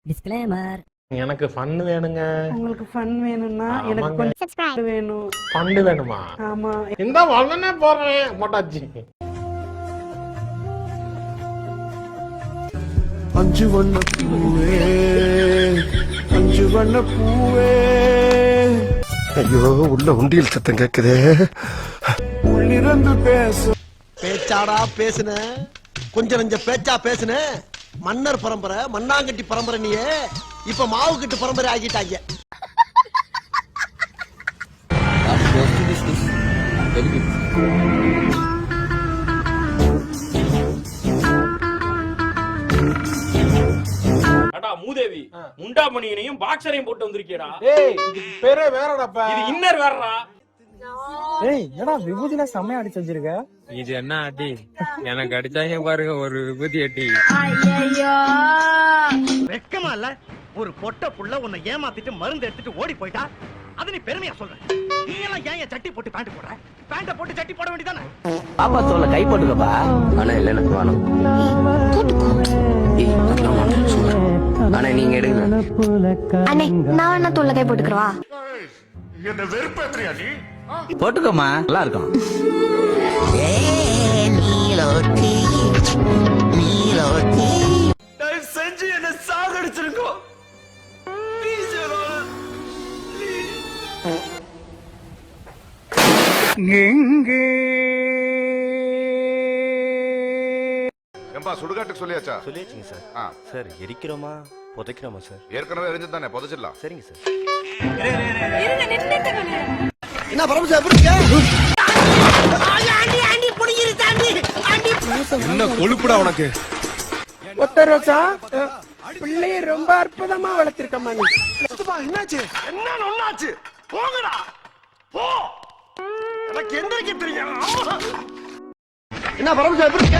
Disclaimer. எனக்கு fun வேணுங்க. உங்களுக்கு ஃபன் வேணும்னா எனக்கு ஆமாங்க. கொஞ்சம் subscribe வேணும். ஃபன் வேணுமா? ஆமா. இந்த வளனே போறேன் மொட்டாச்சி. அஞ்சு வண்ண பூவே அஞ்சு வண்ண பூவே. ஐயோ, உள்ள உண்டியல் சத்தம் கேக்குதே. உள்ளிருந்து பேச பேச்சாடா பேசுன, கொஞ்சம் நெஞ்ச பேச்சா பேசுன. மன்னர் பரம்பரை, மண்ணாங்கட்டி பரம்பரை, நீயே இப்ப மாவு கட்டு பரம்பரை ஆகிட்டாங்க. மூதேவி முண்டாமணியனையும் பாக்ஸரையும் போட்டு வந்திருக்கேடா. ஏய், இது பேரே வேறடாப்பா. இது இன்னர் வேறடா. ஏய், என்னடா விபூதில செம்மையா அடிச்சு வச்சிருக்க. இது என்ன அடி? எனக்கு அடிச்சாங்க பாருங்க ஒரு விபூதி அடி. வெக்கமா இல்ல? ஒரு பொட்ட புள்ள உன்னை ஏமாத்திட்டு மருந்து எடுத்துட்டு ஓடி போயிட்டா அது நீ பெருமையா சொல்ற? நீ எல்லாம் ஏன் சட்டி போட்டு பேண்ட் போடுற? பேண்ட போட்டு சட்டி போட வேண்டியதானே? பாப்பா தோல கை போட்டுக்கப்பா. ஆனா இல்ல, எனக்கு வேணும். ஆனா நீங்க எடுங்க. அண்ணே, நான் என்ன தோல்ல கை போட்டுக்கிறவா? என்ன வெறுப்பேத்துறியா நீ? போட்டுக்கோமா, நல்லா இருக்கும். செஞ்சு என்ன சாகடிச்சிருக்கோம். எங்கே ஏம்பா சுடுகாட்டுக்கு சொல்லியாச்சா? சொல்லியாச்சுங்க சார். சார் எரிக்கிறோமா புதைக்கிறோமா சார்? ஏற்கனவே எரிஞ்சது தானே, புதைச்சிடலாம். சரிங்க சார். என்ன பரமசா எப்படி இருக்க? என்ன கொழுப்புடா உனக்கு? ஒத்த ரோசா பிள்ளைய ரொம்ப அற்புதமா வளர்த்திருக்கம்மா நீ. என்னாச்சு? என்ன ஒண்ணாச்சு? போங்கடா போ. எனக்கு எந்திரிக்க தெரியும். என்ன பரமசா எப்படி இருக்க?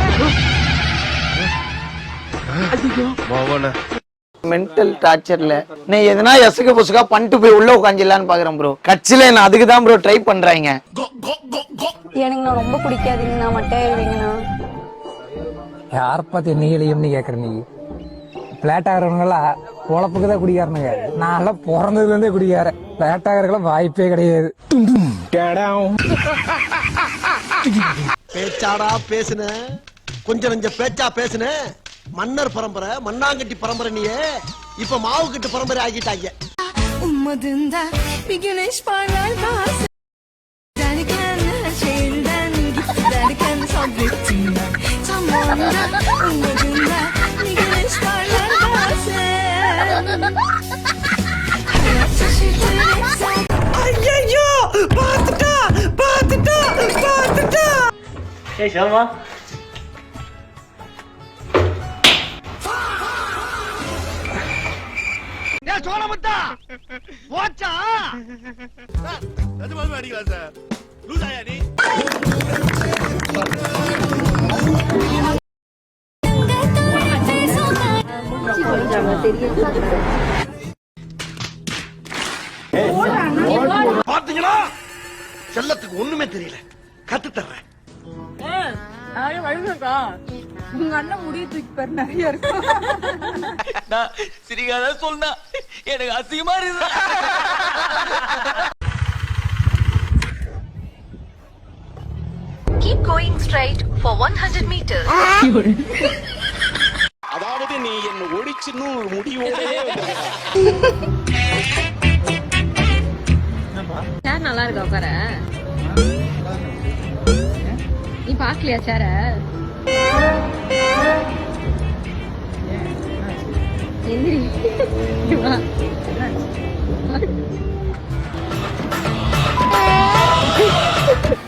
மென்டல் டார்ச்சர்ல நீ எதனா எசுக்கு புசுக்கா பண்ணிட்டு போய் உள்ள உட்காந்துலான்னு பாக்குறேன் ப்ரோ. கட்சியில என்ன அதுக்கு தான் ப்ரோ ட்ரை பண்றாங்க. எனக்கு நான் ரொம்ப பிடிக்காதீங்கண்ணா, மட்டை எழுவீங்கண்ணா. யார பார்த்து நீங்களையும்னு கேக்குற நீ? பிளாட் ஆகிறவங்களாம் பொழப்புக்கு தான் குடிக்காரனுங்க. நான் எல்லாம் பிறந்ததுல இருந்தே குடிக்காரன். பிளாட் ஆகிறதுக்கெல்லாம் வாய்ப்பே கிடையாது. பேச்சாடா பேசுன, கொஞ்சம் நெஞ்ச பேச்சா பேசுன. மன்னர் பரம்பரை, மண்ணாங்கட்டி பரம்பரை, நீயே இப்ப மாவு கட்டு பரம்பரை ஆகிட்டாங்க. Ummadığında bir güneş parlar bazen. Derken her şeyden gitti derken sabrettim ben. Tam o anda ummadığında bir güneş parlar bazen. Hayat şaşırtır sen. ஐயோ, பாத்துட்டா பாத்துட்டா பாத்துட்டா. ஏய் ஷர்மா, ஏய் சோளமுத்தா போச்சா? நிஜமாவே அடிக்கலாம் சார். லூஸ் ஆயா நீ? பாத்தீங்களா? செல்லத்துக்கு ஒண்ணுமே தெரியல. கத்து தர்றேன். உங்க அண்ணன் முடிய தூக்கி பாரு, நிறைய இருக்கு. சிரிக்காத சொன்னா எனக்கு அசிங்கமா இருக்கு. Keep going straight for 100 meters. அதாவது நீ என்ன ஒடிச்சுன்னு ஒரு முடிவோட சேர் நல்லா இருக்கா உட்கார? நீ பாக்கலையா சேர? எந்திரி. வா.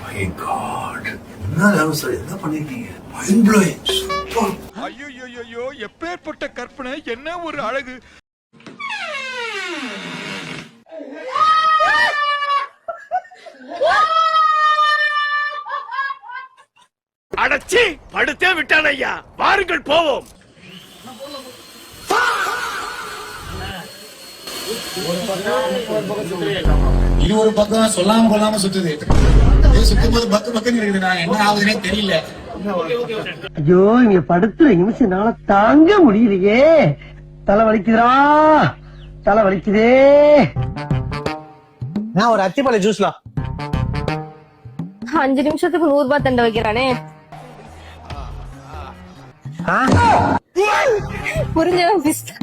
My God, என்ன பண்ணிருக்கீங்க? Mind blowing. Super. ஐயோ, எப்பேற்பட்ட கற்பனை, என்ன ஒரு அழகு. அடச்சி படுத்தே விட்டான் ஐயா. வாருங்கள் போவோம். இது ஒரு பக்கம் சொல்லாம கொள்ளாம சுத்துது. சுத்தும் போது பக்கு பக்குன்னு இருக்குது. நான் என்ன ஆகுதுன்னே தெரியல. ஐயோ, இங்க படுத்துற நிமிஷம்னால தாங்க முடியலையே. தலை வலிக்குதுடா, தலை வலிக்குதே. நான் ஒரு அத்திப்பழ ஜூஸ்லாம் 5 நிமிஷத்துக்கு 100 ரூபாய் தண்டை வைக்கிறானே. புரிஞ்சதான் சிஸ்டர்.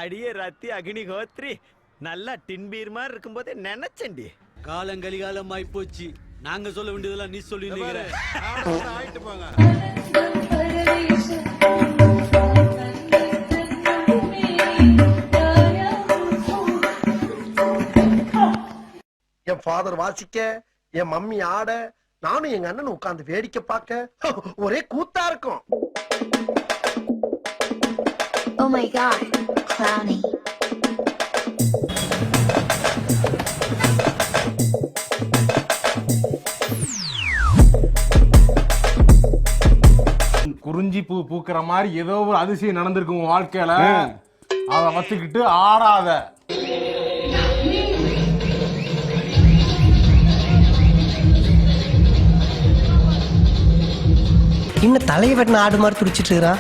அடியே ரத்தி அக்னிஹோத்ரி, நல்லா டின்பீர் மாதிரி இருக்கும்போதே நினைச்சண்டி. காலங்கலிகாலம் ஆயிப்போச்சு. நாங்க சொல்ல வேண்டியதெல்லாம் நீ சொல்லி ஆயிட்டு போங்க. என் ஃபாதர் வாசிக்க, என் மம்மி ஆட, நானும் எங்க அண்ணன் உட்கார்ந்து வேடிக்கை பார்க்க ஒரே கூத்தா இருக்கும். Oh my god, clowny. குறிஞ்சி பூ பூக்கிற மாதிரி ஏதோ ஒரு அதிசயம் நடந்திருக்கு உன் வாழ்க்கையில. அதை வச்சுக்கிட்டு ஆடாத. இன்னும் தலையை வெட்டின ஆடு மாதிரி துடிச்சிட்டு இருக்கா.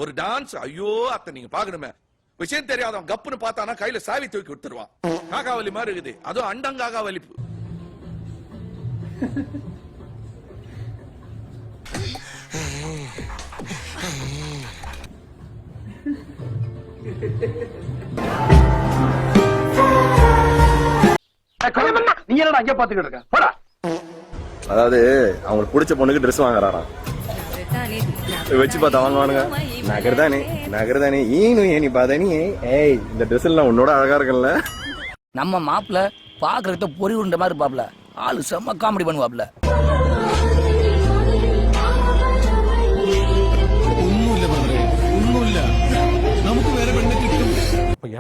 ஒரு டான்ஸ், ஐயோ அத்தை நீங்க பாக்கணுமே. விஷயம் தெரியாதவன் கப்புன்னு பார்த்தானா கையில சாவி தூக்கி விட்டுருவான். காக்காவலி மாதிரி இருக்குது, அதுவும் அண்டங்காகாவலி. நீ என்னடா அங்கே பாத்துக்கிட்டு இருக்க? போடா. அதாவது அவங்களுக்கு பிடிச்ச பொண்ணுக்கு ட்ரெஸ் வாங்குறாராம். வச்சு பார்த்தா வாங்குவானுங்க. நகர்தானே ஈனு ஏனி பாதானி. ஏய் இந்த ட்ரெஸ் எல்லாம் உன்னோட அழகா இருக்குல்ல. நம்ம மாப்பிள்ள பாக்குறத பொறி உருண்ட மாதிரி இருப்பாப்ல. ஆளு செம்ம காமெடி பண்ணுவாப்ல.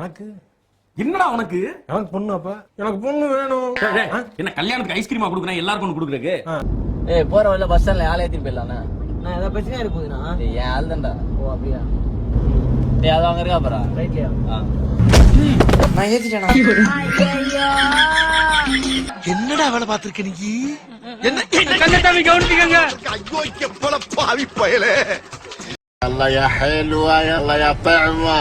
எனக்கு என்னடா உனக்கு? எனக்கு பொண்ணு. அப்ப எனக்கு பொண்ணு வேணும். என்ன கல்யாணத்துக்கு ஐஸ்கிரீமா கொடுக்குறேன் எல்லாருக்கும் ஒண்ணு கொடுக்குறதுக்கு? ஏய் போற வழியில பஸ் ஸ்டாண்ட்ல ஆளே ஏத்திட்டு போயிடலாம்ண்ணா. நான் ஏதாவது பிரச்சனை இருக்குதுண்ணா. ஏன் ஆள் தான்டா. ஓ அப்படியா? டேய் அது அங்க இருக்கா பாரா. ரைட்லயா? நான் ஏத்திட்டேனா? என்னடா வேலை பார்த்திருக்க நீ? என்ன கண்ணத்தாமி கவனிச்சுக்கங்க. ஐயோ எப்பல பாவி பயலே. الله يا حلوة يلا يا طعمة.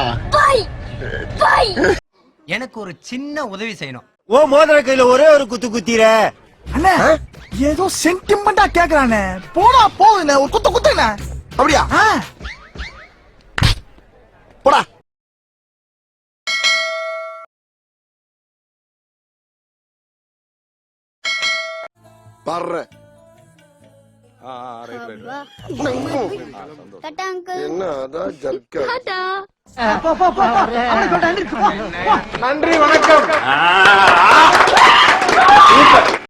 எனக்கு ஒரு சின்ன உதவி செய்யணும். ஓ மோதிர கையில ஒரே ஒரு குத்து குத்திர. அண்ணா ஏதோ சென்டிமெண்டா கேக்குறானே. போடா போகுதுண்ணே, ஒரு குத்து குத்துண்ணே. அப்படியா? போடா. பாரு. என்ன அதான் ஜர்க்கா. நன்றி, வணக்கம்.